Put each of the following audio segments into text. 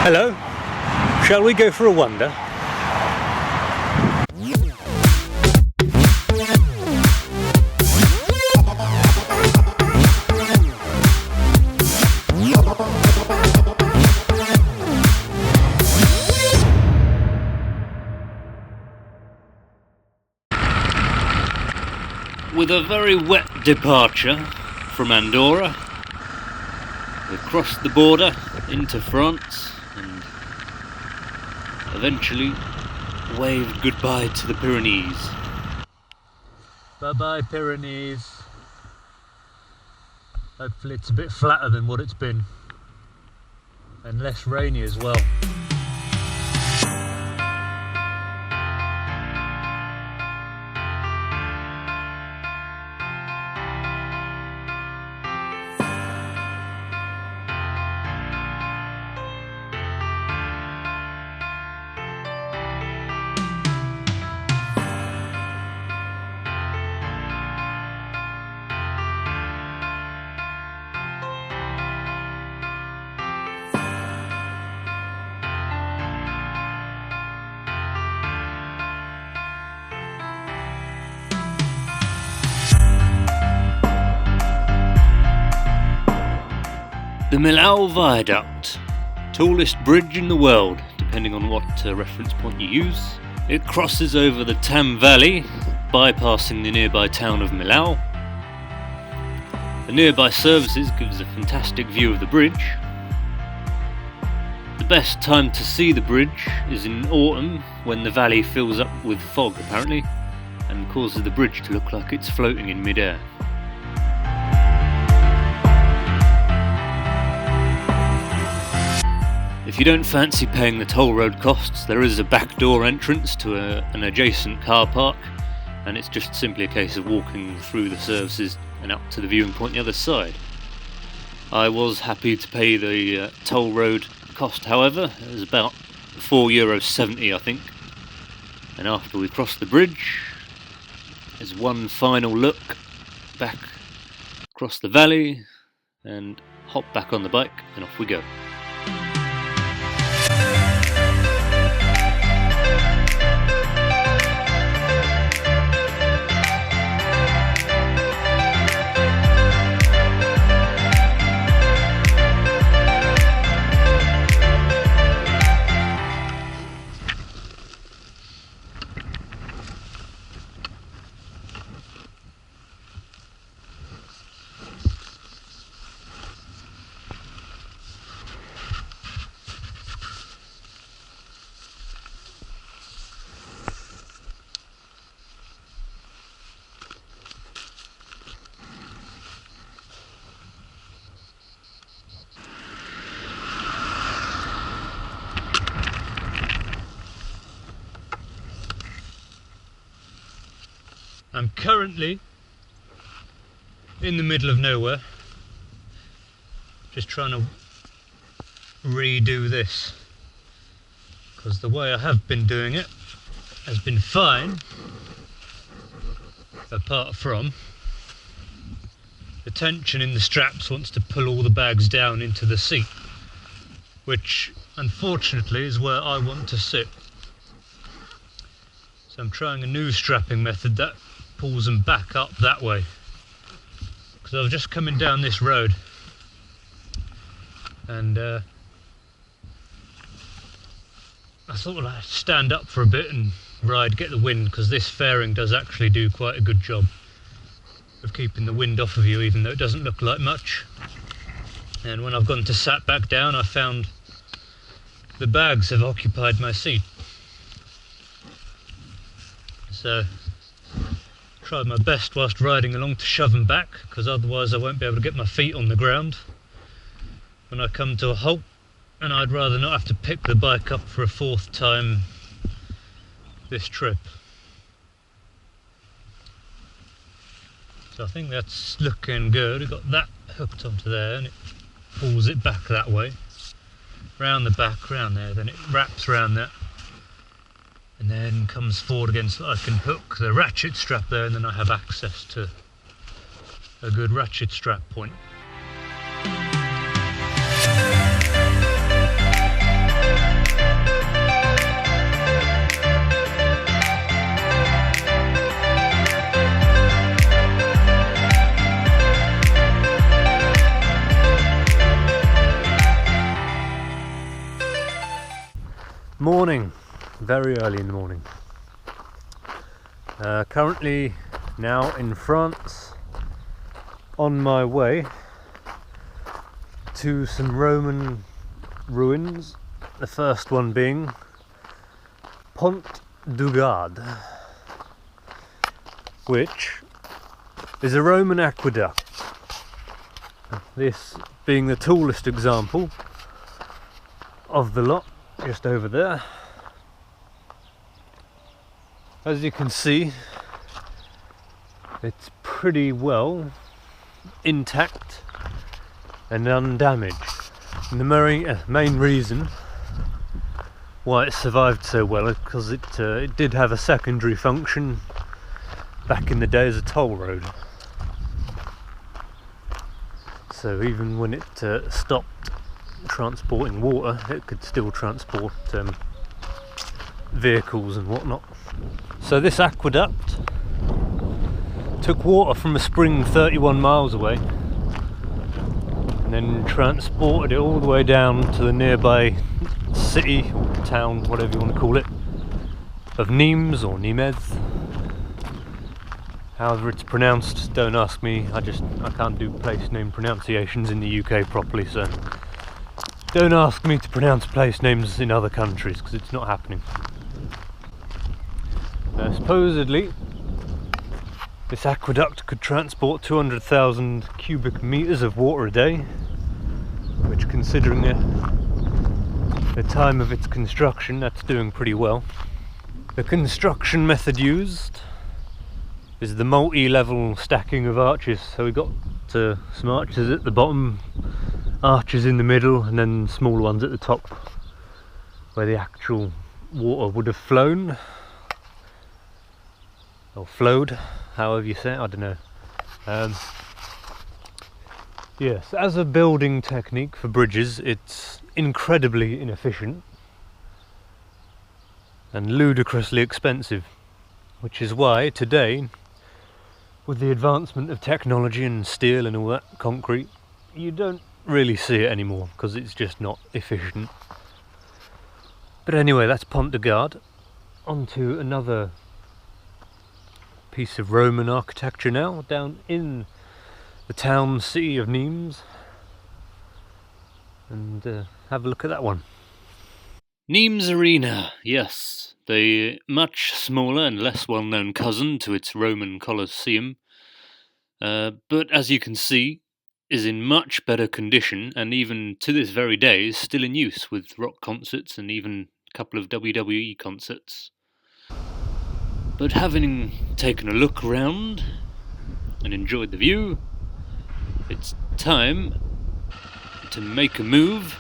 Hello, shall we go for a wander? With a very wet departure from Andorra, we crossed the border into France and eventually waved goodbye to the Pyrenees. Bye bye Pyrenees. Hopefully it's a bit flatter than what it's been and less rainy as well. The Millau Viaduct, tallest bridge in the world, depending on what reference point you use. It crosses over the Tam Valley, bypassing the nearby town of Millau. The nearby services gives a fantastic view of the bridge. The best time to see the bridge is in autumn, when the valley fills up with fog apparently, and causes the bridge to look like it's floating in mid-air. If you don't fancy paying the toll road costs, there is a backdoor entrance to an adjacent car park, and it's just simply a case of walking through the services and up to the viewing point the other side. I was happy to pay the toll road cost, however. It was about €4.70 I think, and after we crossed the bridge, there's one final look back across the valley and hop back on the bike and off we go. I'm currently in the middle of nowhere, just trying to redo this, because the way I have been doing it has been fine, apart from the tension in the straps wants to pull all the bags down into the seat, which unfortunately is where I want to sit. So I'm trying a new strapping method that pulls them back up that way, because I was just coming down this road and I thought, well, I'd stand up for a bit and ride, get the wind, because this fairing does actually do quite a good job of keeping the wind off of you, even though it doesn't look like much. And when I've gone to sat back down, I found the bags have occupied my seat, so tried my best whilst riding along to shove them back, because otherwise I won't be able to get my feet on the ground when I come to a halt, and I'd rather not have to pick the bike up for a fourth time this trip. So I think that's looking good. We've got that hooked onto there and it pulls it back that way, round the back, round there, then it wraps round that and then comes forward again, so that I can hook the ratchet strap there, and then I have access to a good ratchet strap point. Morning, very early in the morning. Currently now in France, on my way to some Roman ruins, the first one being Pont du Gard, which is a Roman aqueduct, this being the tallest example of the lot, just over there. As you can see, it's pretty well intact and undamaged, and the main reason why it survived so well is because it did have a secondary function back in the day as a toll road. So even when it stopped transporting water, it could still transport vehicles and whatnot. So this aqueduct took water from a spring 31 miles away and then transported it all the way down to the nearby city or town, whatever you want to call it, of Nimes or Nimes. However it's pronounced, don't ask me, I can't do place name pronunciations in the UK properly, so don't ask me to pronounce place names in other countries, because it's not happening. Supposedly this aqueduct could transport 200,000 cubic meters of water a day, which, considering the time of its construction, that's doing pretty well. The construction method used is the multi-level stacking of arches. So we got some arches at the bottom, arches in the middle, and then small ones at the top where the actual water would have flown or flowed, however you say it, I don't know. Yes, as a building technique for bridges, it's incredibly inefficient and ludicrously expensive, which is why today, with the advancement of technology and steel and all that concrete, you don't really see it anymore because it's just not efficient. But anyway, that's Pont du Gard. On to another piece of Roman architecture now, down in the town city of Nimes, and have a look at that one. Nimes Arena, yes, the much smaller and less well-known cousin to its Roman Colosseum, but as you can see, is in much better condition, and even to this very day is still in use with rock concerts and even a couple of WWE concerts. But having taken a look around and enjoyed the view, it's time to make a move,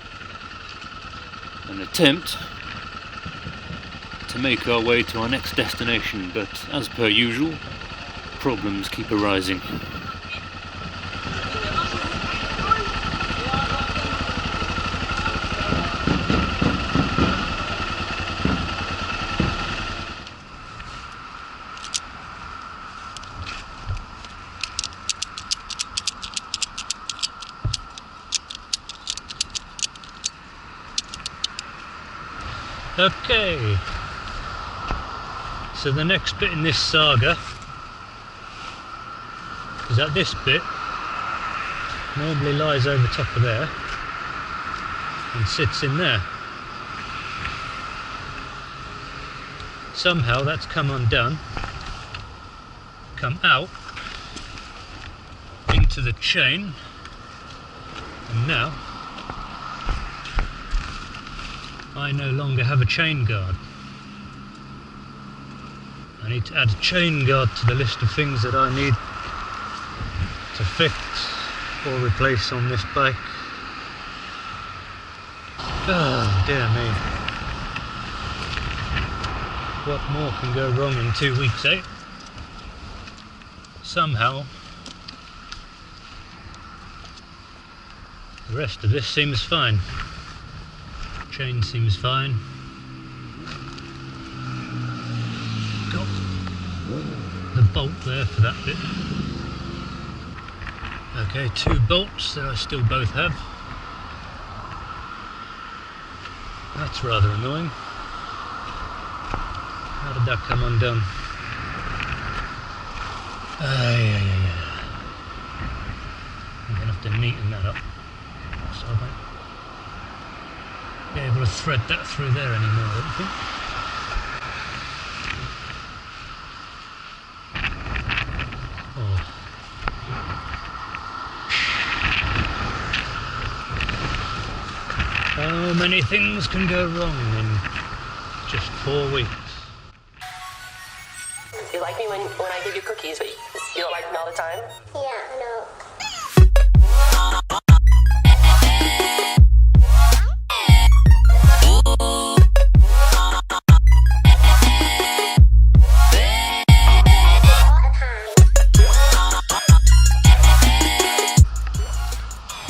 an attempt to make our way to our next destination, but as per usual, problems keep arising. Okay, so the next bit in this saga is that this bit normally lies over top of there and sits in there. Somehow that's come undone, come out into the chain, and now I no longer have a chain guard. I need to add a chain guard to the list of things that I need to fix or replace on this bike. Oh dear me. What more can go wrong in 2 weeks, eh? Somehow the rest of this seems fine. Chain seems fine. Got the bolt there for that bit. Okay, 2 bolts that I still both have. That's rather annoying. How did that come undone? Yeah. I'm going to have to neaten that up. So I won't be able to thread that through there anymore, I don't think. How many things can go wrong in just 4 weeks? You like me when I give you cookies, but you don't like me all the time? Yeah, no.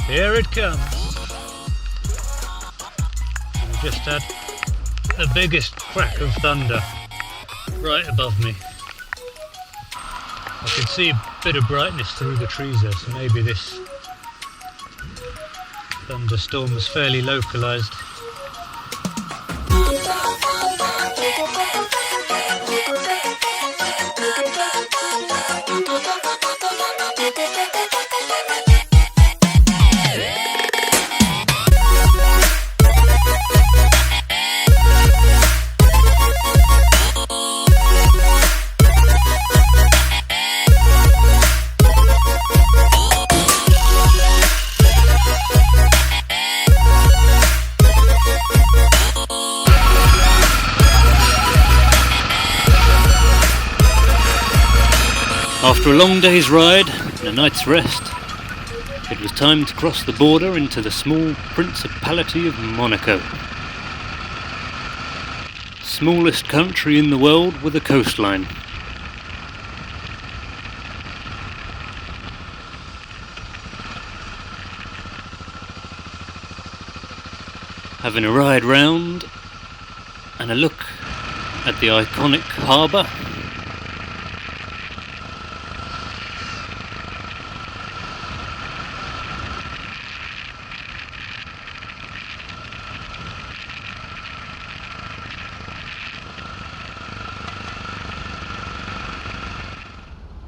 Here it comes. We just had the biggest crack of thunder right above me. I can see a bit of brightness through the trees there, so maybe this thunderstorm was fairly localised. After a long day's ride and a night's rest, it was time to cross the border into the small principality of Monaco. Smallest country in the world with a coastline. Having a ride round and a look at the iconic harbour,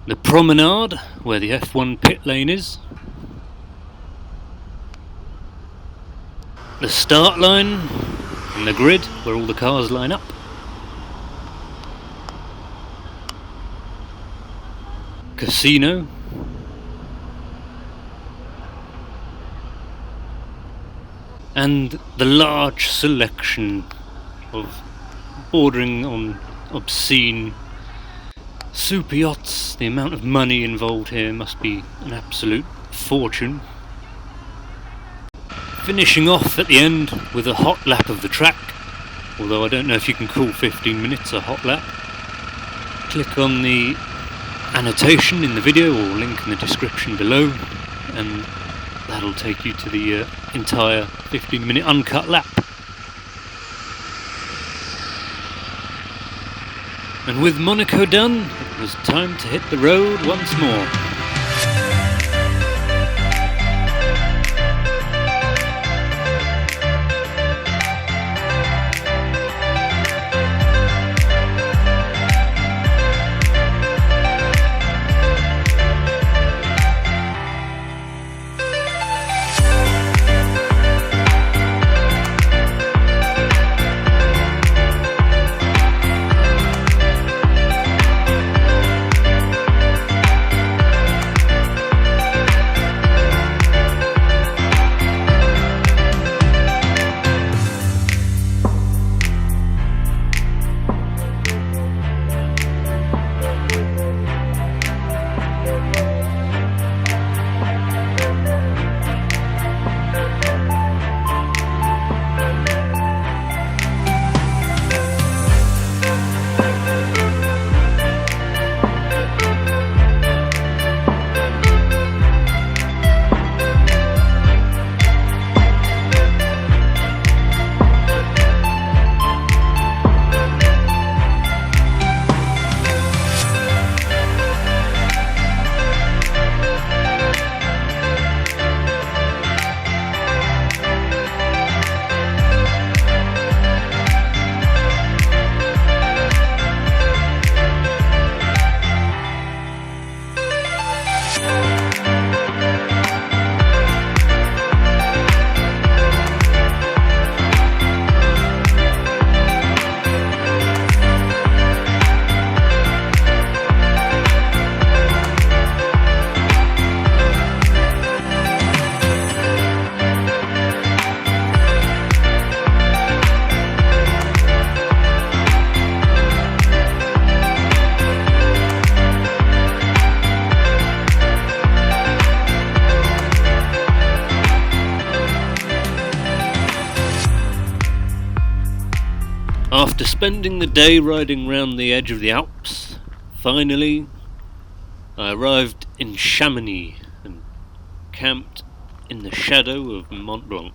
the promenade where the F1 pit lane is, the start line and the grid where all the cars line up, casino, and the large selection of bordering on obscene super yachts. The amount of money involved here must be an absolute fortune. Finishing off at the end with a hot lap of the track, although I don't know if you can call 15 minutes a hot lap. Click on the annotation in the video or link in the description below and that'll take you to the entire 15-minute uncut lap. And with Monaco done, it was time to hit the road once more. After spending the day riding round the edge of the Alps, finally I arrived in Chamonix and camped in the shadow of Mont Blanc.